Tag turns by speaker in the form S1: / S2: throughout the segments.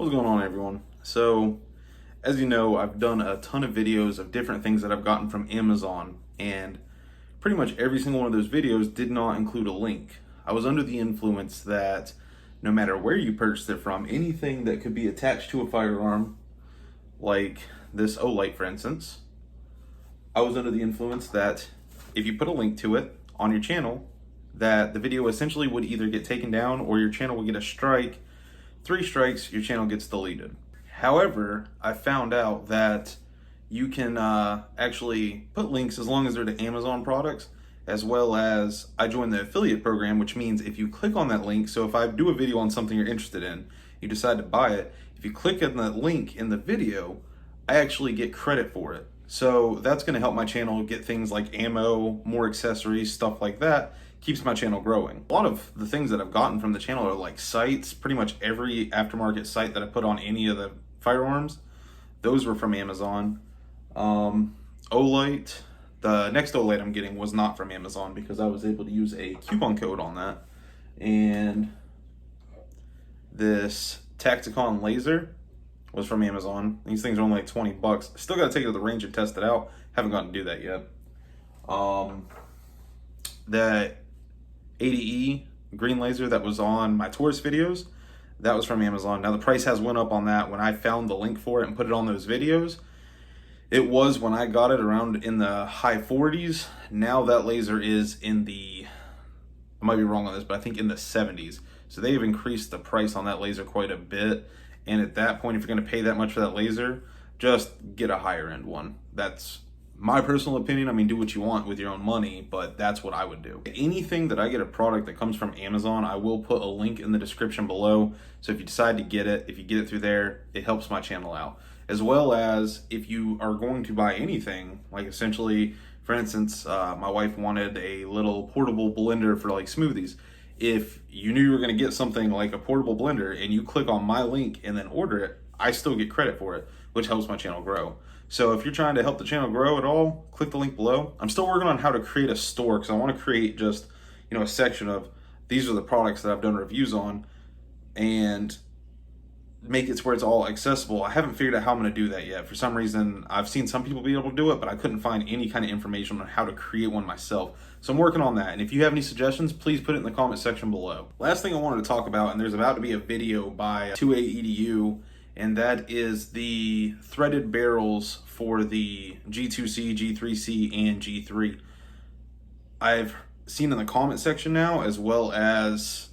S1: What's going on, everyone? So, as you know, I've done a ton of videos of different things that I've gotten from Amazon, and pretty much every single one of those videos did not include a link. I was under the influence that no matter where you purchased it from, anything that could be attached to a firearm, like this Olight for instance, I was under the influence that if you put a link to it on your channel, that the video essentially would either get taken down or your channel would get a strike. 3 strikes, your channel gets deleted. However, I found out that you can actually put links as long as they're to Amazon products, as well as I joined the affiliate program, which means if you click on that link, so if I do a video on something you're interested in, you decide to buy it, if you click on that link in the video, I actually get credit for it. So that's going to help my channel get things like ammo, more accessories, stuff like that. Keeps my channel growing. A lot of the things that I've gotten from the channel are like sights. Pretty much every aftermarket sight that I put on any of the firearms, those were from Amazon. Olight, the next Olight I'm getting was not from Amazon because I was able to use a coupon code on that. And this Tacticon laser was from Amazon. These things are only like 20 bucks. Still got to take it to the range and test it out. Haven't gotten to do that yet. That 80E green laser that was on my tourist videos, that was from Amazon. Now the price has went up on that. When I found the link for it and put it on those videos, it was, when I got it, around in the high 40s. Now that laser is in the, I might be wrong on this, but I think in the 70s. So they have increased the price on that laser quite a bit. And at that point, if you're going to pay that much for that laser, just get a higher end one. That's my personal opinion. I mean, do what you want with your own money, but that's what I would do. Anything that I get a product that comes from Amazon, I will put a link in the description below. So if you decide to get it, if you get it through there, it helps my channel out. As well as if you are going to buy anything, like essentially, for instance, my wife wanted a little portable blender for like smoothies. If you knew you were going to get something like a portable blender and you click on my link and then order it, I still get credit for it, which helps my channel grow. So if you're trying to help the channel grow at all, click the link below. I'm still working on how to create a store because I want to create just, a section of these are the products that I've done reviews on and make it to where it's all accessible. I haven't figured out how I'm going to do that yet. For some reason, I've seen some people be able to do it, but I couldn't find any kind of information on how to create one myself. So I'm working on that. And if you have any suggestions, please put it in the comment section below. Last thing I wanted to talk about, and there's about to be a video by 2A-EDU, and that is the threaded barrels for the G2C, G3C, and G3. I've seen in the comment section now, as well as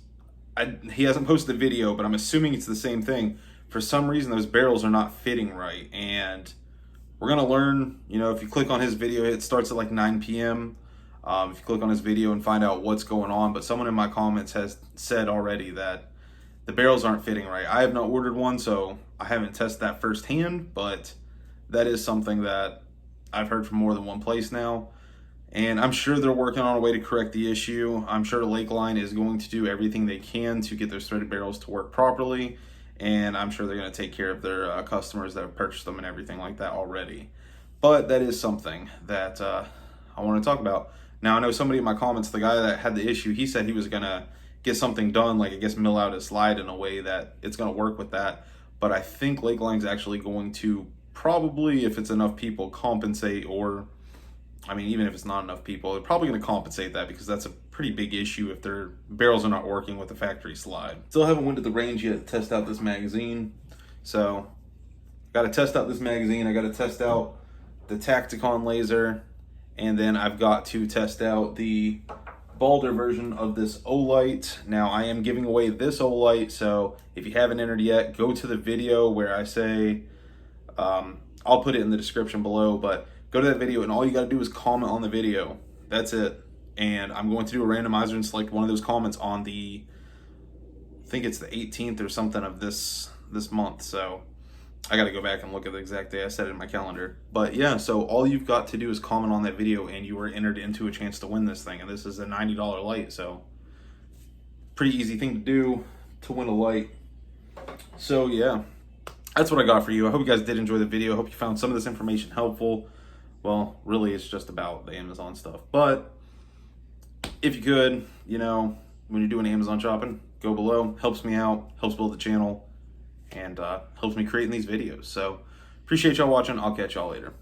S1: he hasn't posted the video, but I'm assuming it's the same thing. For some reason, those barrels are not fitting right, and we're gonna learn. If you click on his video, it starts at like 9 p.m. If you click on his video and find out what's going on, but someone in my comments has said already that the barrels aren't fitting right. I have not ordered one, so I haven't tested that firsthand, but that is something that I've heard from more than one place now. And I'm sure they're working on a way to correct the issue. I'm sure Lakeline is going to do everything they can to get those threaded barrels to work properly. And I'm sure they're going to take care of their customers that have purchased them and everything like that already. But that is something that I want to talk about. Now, I know somebody in my comments, the guy that had the issue, he said he was going to get something done, like I guess mill out a slide in a way that it's going to work with that. But I think Lakeline's actually going to probably, if it's enough people, compensate, or even if it's not enough people, they're probably going to compensate that because that's a pretty big issue if their barrels are not working with the factory slide. Still haven't went to the range yet to test out this magazine. So, got to test out this magazine. I got to test out the Tacticon laser. And then I've got to test out the Balder version of this Olight. Now, I am giving away this Olight. So, if you haven't entered yet, go to the video where I say, I'll put it in the description below, but go to that video and all you got to do is comment on the video. That's it. And I'm going to do a randomizer and select one of those comments on the, I think it's the 18th or something of this month. So I got to go back and look at the exact day I set it in my calendar. But yeah, so all you've got to do is comment on that video and you are entered into a chance to win this thing. And this is a $90 light. So pretty easy thing to do to win a light. So yeah, that's what I got for you. I hope you guys did enjoy the video. I hope you found some of this information helpful. Well, really, it's just about the Amazon stuff. But if you could, when you're doing Amazon shopping, go below. Helps me out, helps build the channel. and helps me creating these videos. So appreciate y'all watching. I'll catch y'all later.